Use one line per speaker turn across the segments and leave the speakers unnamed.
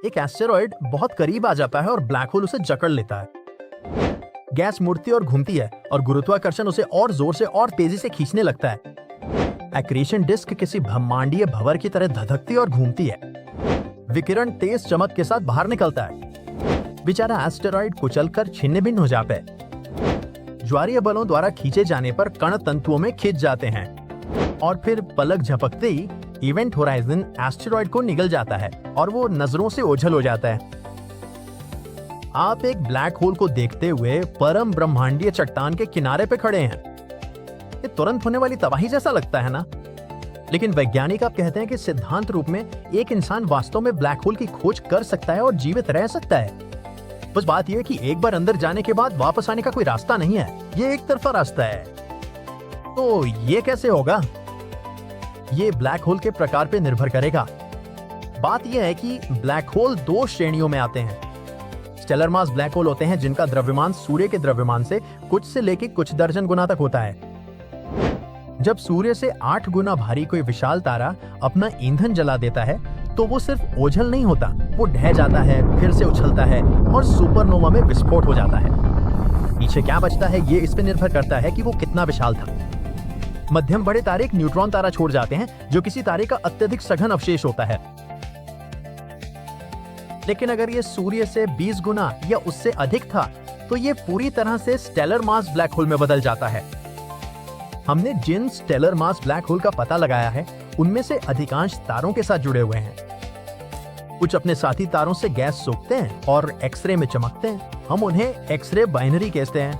एक एस्टेरॉइड बहुत करीब आ जाता है और ब्लैक होल उसे जकड़ लेता है। गैस मुड़ती और घूमती है और गुरुत्वाकर्षण उसे और जोर से और तेजी से खींचने लगता है। एक्रीशन डिस्क किसी ब्रह्मांडीय भंवर की तरह धधकती और घूमती है। विकिरण तेज चमक के साथ बाहर निकलता है। बेचारा एस्टेरॉइड कुचलकर छिन्न भिन्न हो जाता है। ज्वारीय बलों द्वारा खींचे जाने पर कण तंतुओं में खिंच जाते हैं और फिर पलक झपकते ही इवेंट होराइजन एस्टेरॉइड को निगल जाता है और वो नजरों से ओझल हो जाता है। आप एक ब्लैक होल को देखते हुए परम ब्रह्मांडीय चट्टान के किनारे पे खड़े हैं। ये तुरंत होने वाली तबाही जैसा लगता है ना? लेकिन वैज्ञानिक आप कहते हैं कि सिद्धांत रूप में एक इंसान वास्तव में ब्लैक होल की खोज कर सकता है और जीवित रह सकता है। बस बात यह है कि एक बार अंदर जाने के बाद वापस आने का कोई रास्ता नहीं है। ये एक तरफा रास्ता है। तो ये कैसे होगा? ये ब्लैक होल के प्रकार पे निर्भर करेगा। बात यह है कि ब्लैक होल दो श्रेणियों में आते हैं। स्टेलर मास ब्लैक होल होते हैं जिनका द्रव्यमान सूर्य के द्रव्यमान से कुछ से लेकर कुछ दर्जन गुना तक होता है। जब सूर्य से 8 गुना भारी कोई विशाल तारा अपना ईंधन जला देता है तो वो सिर्फ ओझल नहीं होता, वो ढह जाता है, फिर से उछलता है और सुपरनोवा में विस्फोट हो जाता है। पीछे क्या बचता है ये इस पे निर्भर करता है कि वो कितना विशाल था। मध्यम बड़े तारे एक न्यूट्रॉन तारा छोड़ जाते हैं जो किसी तारे का अत्यधिक सघन अवशेष होता है। लेकिन अगर ये सूर्य से 20 गुना या उससे अधिक था तो ये पूरी तरह से स्टेलर मास ब्लैक होल में बदल जाता है। हमने जिन स्टेलर मास ब्लैक होल का पता लगाया है उनमें से अधिकांश तारों के साथ जुड़े हुए हैं। कुछ अपने साथी तारों से गैस सोखते हैं और एक्सरे में चमकते हैं। हम उन्हें एक्सरे बाइनरी कहते हैं।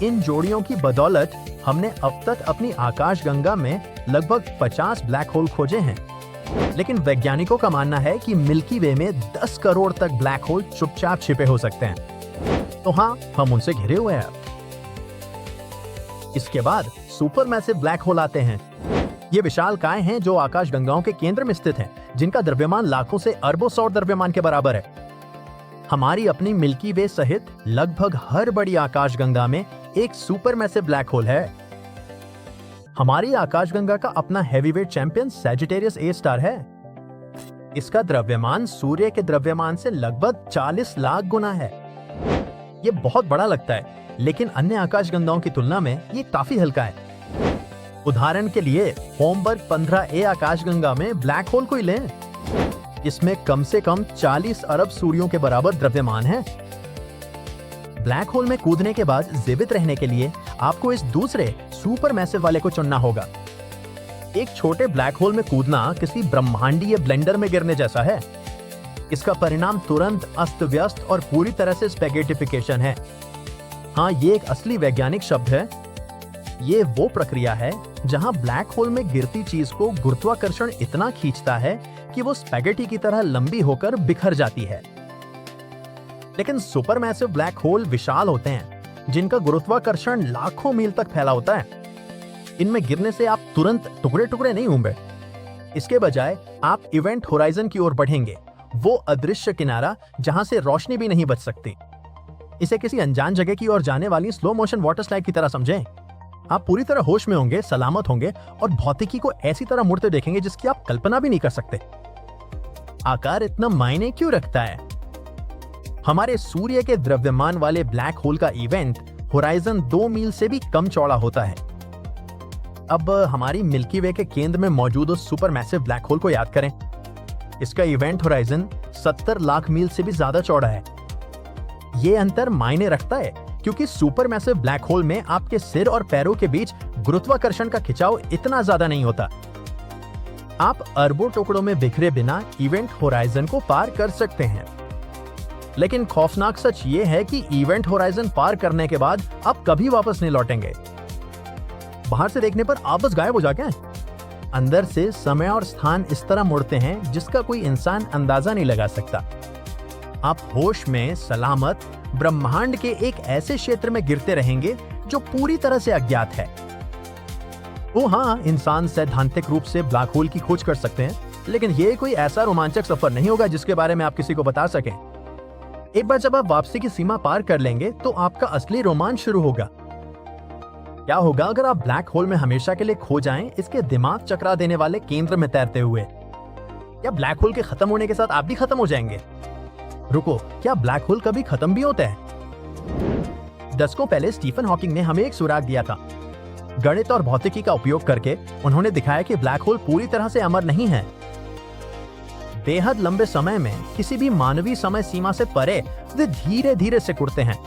इन जोड़ियों की बदौलत हमने अब तक अपनी आकाशगंगा में लगभग 50 ब्लैक होल खोजे हैं। लेकिन वैज्ञानिकों का मानना है कि मिल्की वे में 10 करोड़ तक ब्लैक होल चुपचाप छिपे हो सकते हैं। तो हाँ, हम उनसे घिरे हुए हैं। इसके बाद सुपरमैसिव ब्लैक होल आते हैं। ये विशालकाय हैं जो आकाशगंगाओं के केंद्र में स्थित हैं, जिनका द्रव्यमान लाखों से अरबों सौर द्रव्यमान के बराबर है। हमारी अपनी मिल्की वे सहित लगभग हर बड़ी आकाशगंगा में एक सुपरमैसिव ब्लैक होल है। हमारी आकाशगंगा का अपना heavyweight champion Sagittarius A star है। इसका द्रव्यमान सूर्य के द्रव्यमान से लगभग 40 लाख गुना है। ये बहुत बड़ा लगता है, लेकिन अन्य आकाशगंगाओं की तुलना में ये काफी हल्का है। उदाहरण के लिए होमबर्ग 15A आकाशगंगा में ब्लैक होल को ही लें। इसमें कम से कम 40 अरब सूर्यों के बराबर द्रव्यमान है। ब्लैक होल में कूदने के बाद जीवित रहने के लिए आपको इस दूसरे सुपरमैसिव वाले को चुनना होगा। एक छोटे ब्लैक होल में कूदना किसी ब्रह्मांडीय ब्लेंडर में गिरने जैसा है। इसका परिणाम तुरंत अस्त व्यस्त और पूरी तरह से स्पेगेटिफिकेशन है। हाँ, ये एक असली वैज्ञानिक शब्द है। ये वो प्रक्रिया है जहां ब्लैक होल में गिरती चीज को गुरुत्वाकर्षण इतना खींचता है कि वो स्पैगेटी की तरह लंबी होकर बिखर जाती है। लेकिन सुपरमैसिव ब्लैक होल विशाल होते हैं जिनका गुरुत्वाकर्षण लाखों मील तक फैला होता है। इनमें गिरने से आप तुरंत टुकड़े टुकड़े नहीं होंगे। इसके बजाय आप इवेंट होराइजन की ओर बढ़ेंगे, वो अदृश्य किनारा जहां से रोशनी भी नहीं बच सकती। इसे किसी अनजान जगह की ओर जाने वाली स्लो मोशन वाटर स्लाइड की तरह समझें। आप पूरी तरह होश में होंगे, सलामत होंगे और भौतिकी को ऐसी तरह मुड़ते देखेंगे जिसकी आप कल्पना भी नहीं कर सकते। आकार इतना मायने क्यों रखता है? हमारे सूर्य के द्रव्यमान वाले ब्लैक होल का इवेंट होराइजन 2 मील से भी कम चौड़ा होता है। अब हमारी मिल्की वे के केंद्र में मौजूद उस सुपरमैसिव ब्लैक होल को याद करें। इसका इवेंट होराइजन 70 लाख मील से भी ज्यादा चौड़ा है। ये अंतर मायने रखता है क्योंकि सुपरमैसिव ब्लैक होल में आपके सिर और पैरों के बीच गुरुत्वाकर्षण का खिंचाव इतना ज्यादा नहीं होता। आप अरबों टुकड़ों में बिखरे बिना इवेंट होराइजन को पार कर सकते हैं। लेकिन खौफनाक सच ये है कि इवेंट होराइजन पार करने के बाद आप कभी वापस नहीं लौटेंगे। बाहर से देखने पर आप बस गायब हो जाते हैं। अंदर से समय और स्थान इस तरह मुड़ते हैं जिसका कोई इंसान अंदाजा नहीं लगा सकता। आप होश में सलामत ब्रह्मांड के एक ऐसे क्षेत्र में गिरते रहेंगे जो पूरी तरह से अज्ञात है। वो हाँ, इंसान सैद्धांतिक रूप से ब्लैक होल की खोज कर सकते हैं, लेकिन ये कोई ऐसा रोमांचक सफर नहीं होगा जिसके बारे में आप किसी को बता सकें। एक बार जब आप वापसी की सीमा पार कर लेंगे तो आपका असली रोमांच शुरू होगा। क्या होगा अगर आप ब्लैक होल में हमेशा के लिए खो जाएं, इसके दिमाग चकरा देने वाले केंद्र में तैरते हुए? या ब्लैक होल के खत्म होने के साथ आप भी खत्म हो जाएंगे? रुको, क्या ब्लैक होल कभी खत्म भी होता है? दशकों पहले स्टीफन हॉकिंग ने हमें एक सुराग दिया था। गणित और भौतिकी का उपयोग करके उन्होंने दिखाया कि ब्लैक होल पूरी तरह से अमर नहीं है। बेहद लंबे समय में किसी भी मानवीय समय सीमा से परे वे धीरे धीरे सिकुड़ते हैं।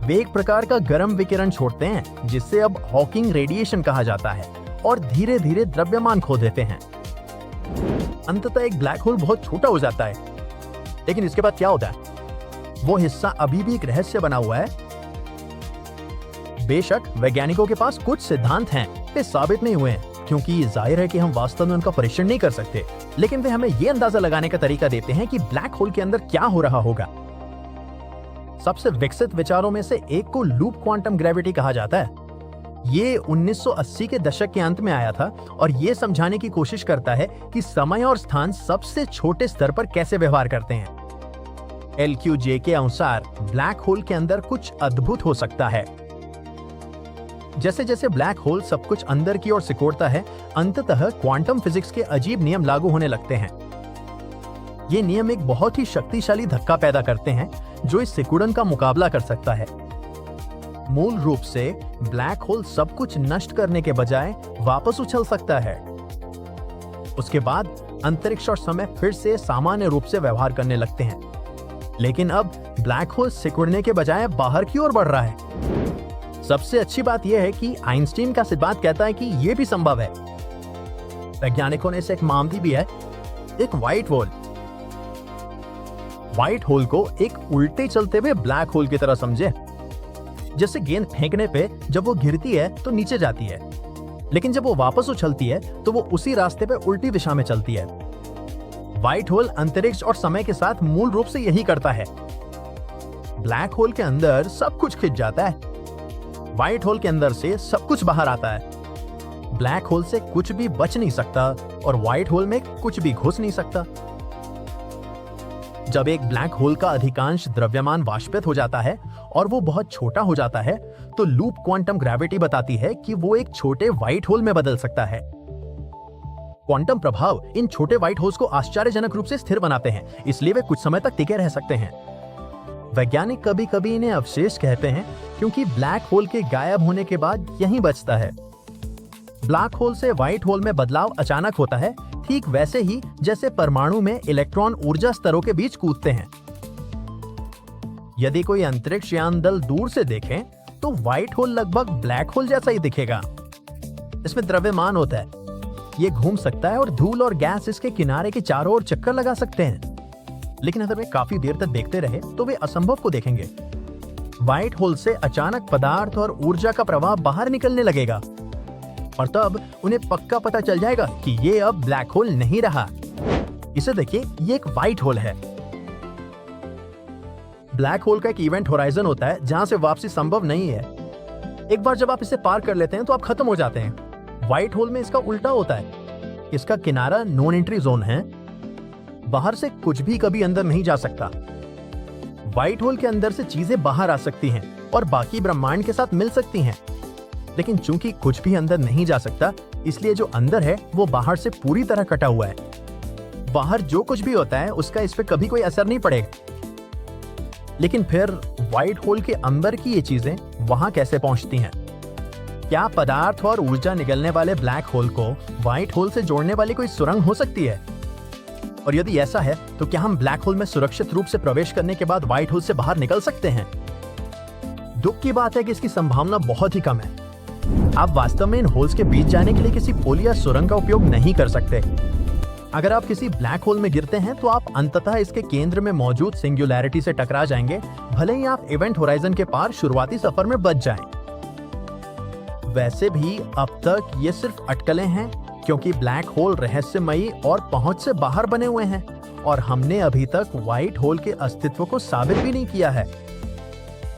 वे एक प्रकार का गर्म विकिरण छोड़ते हैं जिससे अब हॉकिंग रेडिएशन कहा जाता है और धीरे धीरे द्रव्यमान खो देते हैं। अंततः एक ब्लैक होल बहुत छोटा हो जाता है, लेकिन इसके बाद क्या होता है? वो हिस्सा अभी भी एक रहस्य बना हुआ है। बेशक वैज्ञानिकों के पास कुछ सिद्धांत हैं, वे साबित नहीं हुए हैं क्योंकि जाहिर है कि हम वास्तव में उनका परीक्षण नहीं कर सकते, लेकिन वे हमें ये अंदाजा लगाने का तरीका देते हैं कि ब्लैक होल के अंदर क्या हो रहा होगा। सबसे विकसित विचारों में से एक को लूप क्वांटम ग्रेविटी कहा जाता है। ये 1980 के दशक के अंत में आया था और ये समझाने की कोशिश करता है कि समय और स्थान सबसे छोटे स्तर पर कैसे व्यवहार करते हैं। LQJ के अनुसार ब्लैक होल के अंदर कुछ अद्भुत हो सकता है। जैसे जैसे ब्लैक होल सब कुछ अंदर की ओर सिकोड़ता है, अंततः क्वांटम फिजिक्स के अजीब नियम लागू होने लगते हैं। ये नियम एक बहुत ही शक्तिशाली धक्का पैदा करते हैं जो इस सिकुड़न का मुकाबला कर सकता है। मूल रूप से ब्लैक होल सब कुछ नष्ट करने के बजाय वापस उछल सकता है। उसके बाद अंतरिक्ष और समय फिर से सामान्य रूप से व्यवहार करने लगते हैं, लेकिन अब ब्लैक होल सिकुड़ने के बजाय बाहर की ओर बढ़ रहा है। सबसे अच्छी बात यह है कि आइंस्टीन का सिद्धांत कहता है कि यह भी संभव है। वैज्ञानिकों ने इसे एक नाम दी भी है, एक व्हाइट होल। व्हाइट होल को एक उल्टे चलते हुए ब्लैक होल की तरह समझे। जैसे गेंद फेंकने पे जब वो गिरती है तो नीचे जाती है, लेकिन जब वो वापस उछलती है तो वो उसी रास्ते पे उल्टी दिशा में चलती है। व्हाइट होल अंतरिक्ष और समय के साथ मूल रूप से यही करता है। ब्लैक होल के अंदर सब कुछ खिंच जाता है, व्हाइट होल के अंदर से सब कुछ बाहर आता है। ब्लैक होल से कुछ भी बच नहीं सकता और व्हाइट होल में कुछ भी घुस नहीं सकता। जब एक ब्लैक होल का अधिकांश द्रव्यमान वाष्पित हो जाता है और वो बहुत छोटा हो जाता है, तो लूप क्वांटम ग्रेविटी बताती है कि वो एक छोटे व्हाइट होल में बदल सकता है। क्वांटम प्रभाव इन छोटे व्हाइट होल्स को आश्चर्यजनक रूप से स्थिर बनाते हैं, इसलिए वे कुछ समय तक टिके रह सकते हैं। वैज्ञानिक कभी कभी इन्हें अवशेष कहते हैं क्योंकि ब्लैक होल के गायब होने के बाद यही बचता है। ब्लैक होल से व्हाइट होल में बदलाव अचानक होता है, ठीक वैसे ही जैसे परमाणु में इलेक्ट्रॉन ऊर्जा स्तरों के बीच कूदते हैं। यदि कोई अंतरिक्ष यान दल दूर से देखें तो व्हाइट होल लगभग ब्लैक होल जैसा ही दिखेगा। इसमें द्रव्यमान होता है, ये घूम सकता है और धूल और गैस इसके किनारे के चारों ओर चक्कर लगा सकते हैं। लेकिन अगर वे काफी देर तक देखते रहे तो वे असंभव को देखेंगे। व्हाइट होल से अचानक पदार्थ और ऊर्जा का प्रवाह बाहर निकलने लगेगा और तब उन्हें पक्का पता चल जाएगा कि ये अब ब्लैक होल नहीं रहा। इसे देखिए, ये एक व्हाइट होल है। ब्लैक होल का एक इवेंट होराइजन होता है जहां से वापसी संभव नहीं है। एक बार जब आप इसे पार कर लेते हैं तो आप खत्म हो जाते हैं। व्हाइट होल में इसका उल्टा होता है। इसका किनारा नॉन एंट्री जोन है, बाहर से कुछ भी कभी अंदर नहीं जा सकता। व्हाइट होल के अंदर से चीजें बाहर आ सकती हैं और बाकी ब्रह्मांड के साथ मिल सकती हैं, लेकिन चूंकि कुछ भी अंदर नहीं जा सकता, इसलिए जो अंदर है वो बाहर से पूरी तरह कटा हुआ है। बाहर जो कुछ भी होता है उसका इस पे कभी कोई असर नहीं पड़ेगा। लेकिन फिर व्हाइट होल के अंदर की ये चीजें वहां कैसे पहुंचती हैं? क्या पदार्थ और ऊर्जा निकलने वाले ब्लैक होल को व्हाइट होल से जोड़ने वाली कोई सुरंग हो सकती है? और यदि ऐसा है तो क्या हम ब्लैक होल में सुरक्षित रूप से प्रवेश करने के बाद व्हाइट होल से बाहर निकल सकते हैं? दुख की बात है कि इसकी संभावना बहुत ही कम है। आप वास्तव में इन होल्स के बीच जाने के लिए किसी पुल या सुरंग का उपयोग नहीं कर सकते। अगर आप किसी ब्लैक होल में गिरते हैं तो आप अंततः इसके केंद्र में मौजूद सिंगुलैरिटी से टकरा जाएंगे, भले ही आप इवेंट होराइजन के पार शुरुआती सफर में बच जाएं। वैसे भी अब तक ये सिर्फ अटकलें हैं, क्योंकि ब्लैक होल रहस्यमयी और पहुंच से बाहर बने हुए हैं और हमने अभी तक व्हाइट होल के अस्तित्व को साबित भी नहीं किया है।